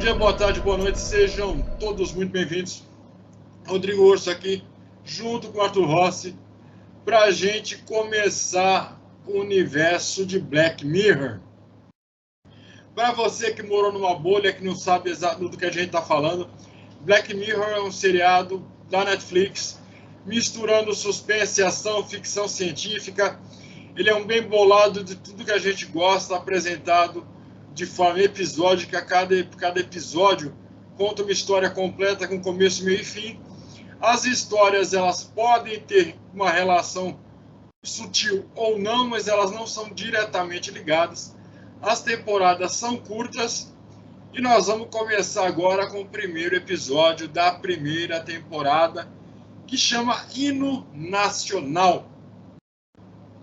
dia, boa tarde, boa noite, sejam todos muito bem-vindos. Rodrigo Urso aqui, junto com o Arthur Rossi, para a gente começar o universo de Black Mirror. Para você que morou numa bolha, que não sabe exato do que a gente está falando, Black Mirror é um seriado da Netflix, misturando suspense, ação, ficção científica. Ele é um bem bolado de tudo que a gente gosta, apresentado de forma episódica. Cada episódio conta uma história completa com começo, meio e fim. As histórias, elas podem ter uma relação sutil ou não, mas elas não são diretamente ligadas. As temporadas são curtas e nós vamos começar agora com o primeiro episódio da primeira temporada, que chama Hino Nacional.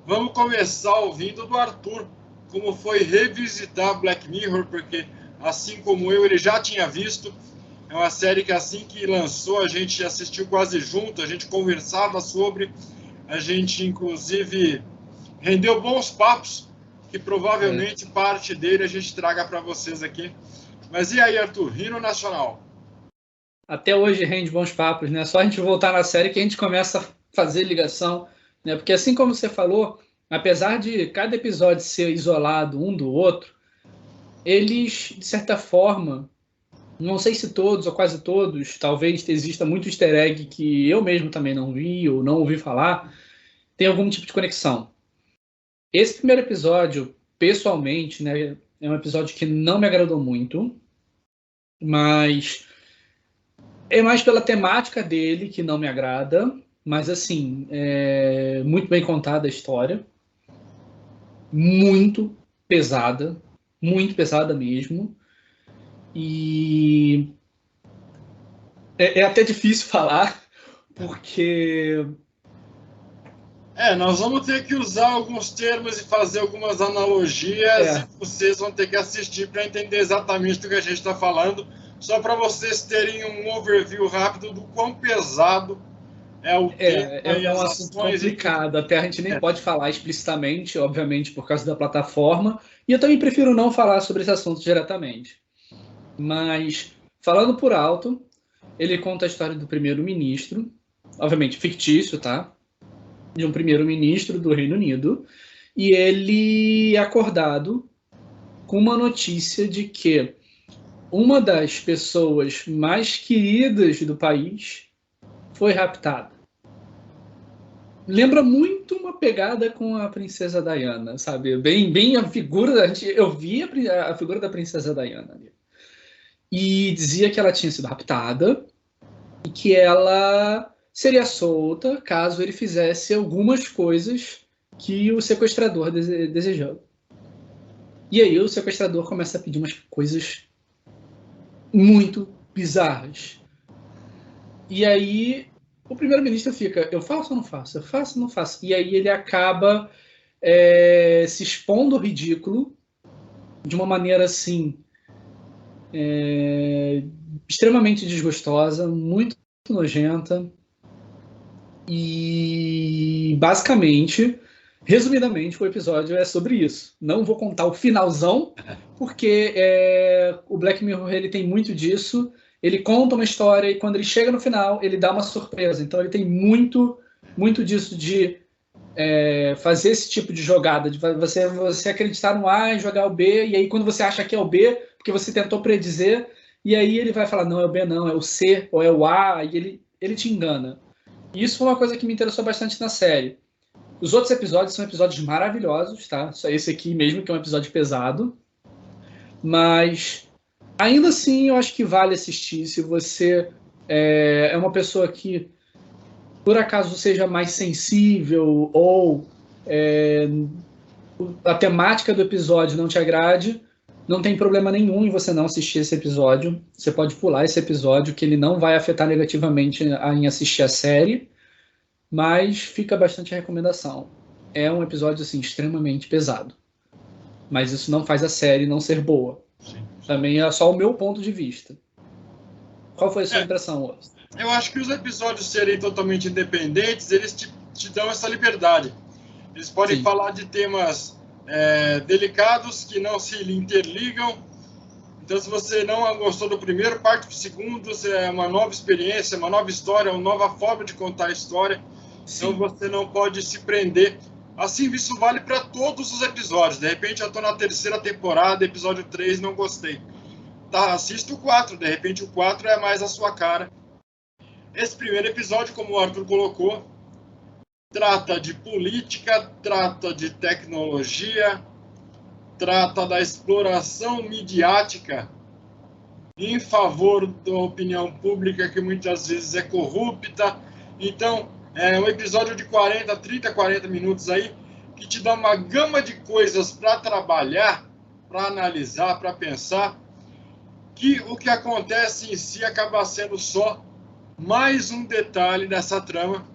Vamos começar ouvindo do Arthur, como foi revisitar Black Mirror, porque assim como eu, ele já tinha visto. É uma série que assim que lançou, a gente assistiu quase junto, a gente conversava sobre, a gente inclusive rendeu bons papos, que provavelmente parte dele a gente traga para vocês aqui. Mas e aí, Arthur, Hino Nacional? Até hoje rende bons papos, né? Só a gente voltar na série que a gente começa a fazer ligação, né? Porque assim como você falou, apesar de cada episódio ser isolado um do outro, eles, de certa forma, não sei se todos ou quase todos, talvez exista muito easter egg que eu mesmo também não vi ou não ouvi falar, tem algum tipo de conexão. Esse primeiro episódio, pessoalmente, né, é um episódio que não me agradou muito, mas é mais pela temática dele que não me agrada, mas assim, é muito bem contada a história, muito pesada mesmo, e é até difícil falar, porque nós vamos ter que usar alguns termos e fazer algumas analogias, e vocês vão ter que assistir para entender exatamente do que a gente está falando, só para vocês terem um overview rápido do quão pesado é o tema. É um assunto complicado, até a gente nem pode falar explicitamente, obviamente, por causa da plataforma, e eu também prefiro não falar sobre esse assunto diretamente. Mas, falando por alto, ele conta a história do primeiro-ministro, obviamente fictício, tá? De um primeiro-ministro do Reino Unido, e ele é acordado com uma notícia de que uma das pessoas mais queridas do país foi raptada. Lembra muito uma pegada com a princesa Diana, sabe? Bem a figura, eu vi a figura da princesa Diana ali. E dizia que ela tinha sido raptada e que ela seria solta caso ele fizesse algumas coisas que o sequestrador desejava. E aí o sequestrador começa a pedir umas coisas muito bizarras. E aí o primeiro-ministro fica, eu faço ou não faço? Eu faço ou não faço? E aí ele acaba se expondo ao ridículo de uma maneira assim extremamente desgostosa, muito nojenta. E basicamente, resumidamente, o episódio é sobre isso. Não vou contar o finalzão, porque o Black Mirror ele tem muito disso. Ele conta uma história e quando ele chega no final, ele dá uma surpresa. Então ele tem muito disso de fazer esse tipo de jogada, de você acreditar no A e jogar o B, e aí quando você acha que é o B, porque você tentou predizer, e aí ele vai falar, não, é o B não, é o C ou é o A, e ele te engana. E isso foi uma coisa que me interessou bastante na série. Os outros episódios são episódios maravilhosos, tá? Só esse aqui mesmo, que é um episódio pesado. Mas, ainda assim, eu acho que vale assistir. Se você é uma pessoa que, por acaso, seja mais sensível ou a temática do episódio não te agrade, não tem problema nenhum em você não assistir esse episódio. Você pode pular esse episódio, que ele não vai afetar negativamente em assistir a série, mas fica bastante a recomendação. É um episódio assim, extremamente pesado. Mas isso não faz a série não ser boa. Sim. Também é só o meu ponto de vista. Qual foi a sua impressão, Wallace? Eu acho que os episódios serem totalmente independentes, eles te dão essa liberdade. Eles podem falar de temas delicados que não se interligam, Então, se você não gostou do primeiro, parte do segundo, é uma nova experiência, uma nova história, uma nova forma de contar a história. Sim. Então, você não pode se prender. Assim, isso vale para todos os episódios. De repente, eu estou na 3ª temporada, episódio 3, não gostei. Tá, assista o 4, de repente o 4 é mais a sua cara. Esse primeiro episódio, como o Arthur colocou, trata de política, trata de tecnologia, trata da exploração midiática em favor da opinião pública, que muitas vezes é corrupta. Então, é um episódio de 40 minutos aí, que te dá uma gama de coisas para trabalhar, para analisar, para pensar, que o que acontece em si acaba sendo só mais um detalhe dessa trama.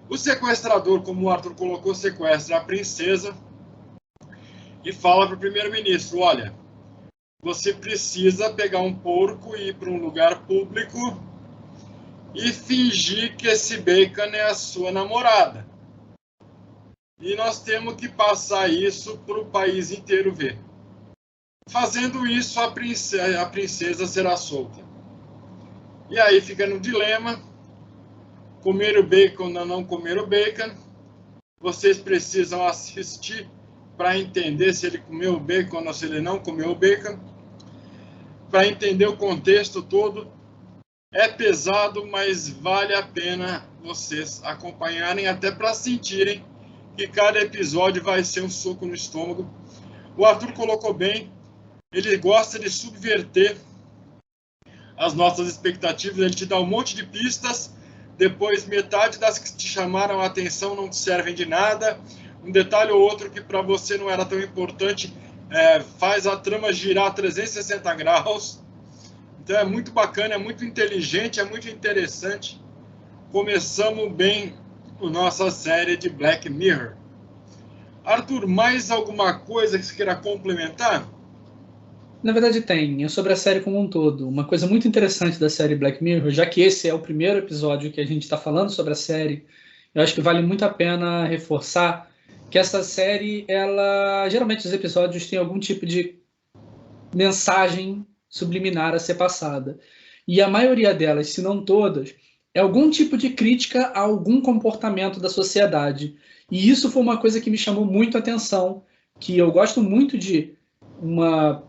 O sequestrador, como o Arthur colocou, sequestra a princesa e fala para o primeiro-ministro: olha, você precisa pegar um porco e ir para um lugar público e fingir que esse Bacon é a sua namorada. E nós temos que passar isso para o país inteiro ver. Fazendo isso, a princesa será solta. E aí fica no dilema: comer o bacon ou não comer o bacon. Vocês precisam assistir para entender se ele comeu o bacon ou se ele não comeu o bacon, para entender o contexto todo. É pesado, mas vale a pena vocês acompanharem, até para sentirem que cada episódio vai ser um soco no estômago. O Arthur colocou bem, ele gosta de subverter as nossas expectativas, ele te dá um monte de pistas, depois metade das que te chamaram a atenção não te servem de nada, um detalhe ou outro que para você não era tão importante faz a trama girar 360 graus. Então é muito bacana, é muito inteligente, é muito interessante. Começamos bem a nossa série de Black Mirror. Arthur, mais alguma coisa que você queira complementar? Na verdade tem, é sobre a série como um todo. Uma coisa muito interessante da série Black Mirror, já que esse é o primeiro episódio que a gente está falando sobre a série, eu acho que vale muito a pena reforçar que essa série, geralmente os episódios têm algum tipo de mensagem subliminar a ser passada. E a maioria delas, se não todas, é algum tipo de crítica a algum comportamento da sociedade. E isso foi uma coisa que me chamou muito a atenção, que eu gosto muito de uma...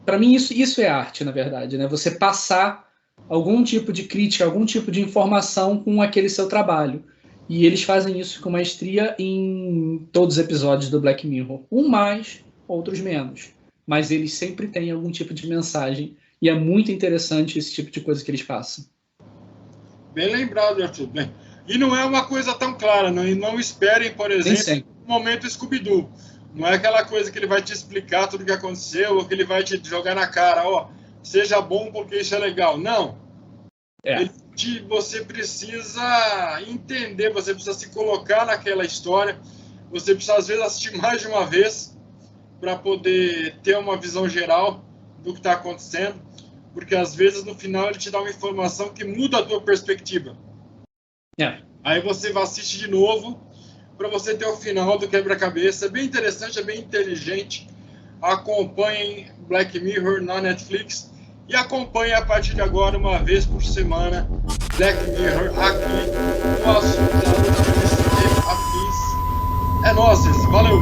Para mim, isso é arte, na verdade, né? Você passar algum tipo de crítica, algum tipo de informação com aquele seu trabalho. E eles fazem isso com maestria em todos os episódios do Black Mirror. Um mais, outros menos. Mas eles sempre têm algum tipo de mensagem. E é muito interessante esse tipo de coisa que eles passam. Bem lembrado, Arthur. Bem, e não é uma coisa tão clara. Não esperem, por exemplo, o momento Scooby-Doo. Não é aquela coisa que ele vai te explicar tudo o que aconteceu, ou que ele vai te jogar na cara, ó, seja bom porque isso é legal. Não. Você precisa entender, você precisa se colocar naquela história, você precisa, às vezes, assistir mais de uma vez para poder ter uma visão geral do que está acontecendo, porque, às vezes, no final, ele te dá uma informação que muda a tua perspectiva. Aí você vai assistir de novo, para você ter o final do quebra-cabeça. É bem interessante, é bem inteligente. Acompanhem Black Mirror na Netflix e acompanhem a partir de agora, uma vez por semana, Black Mirror aqui no assunto da notícia e afins. É nóis, valeu!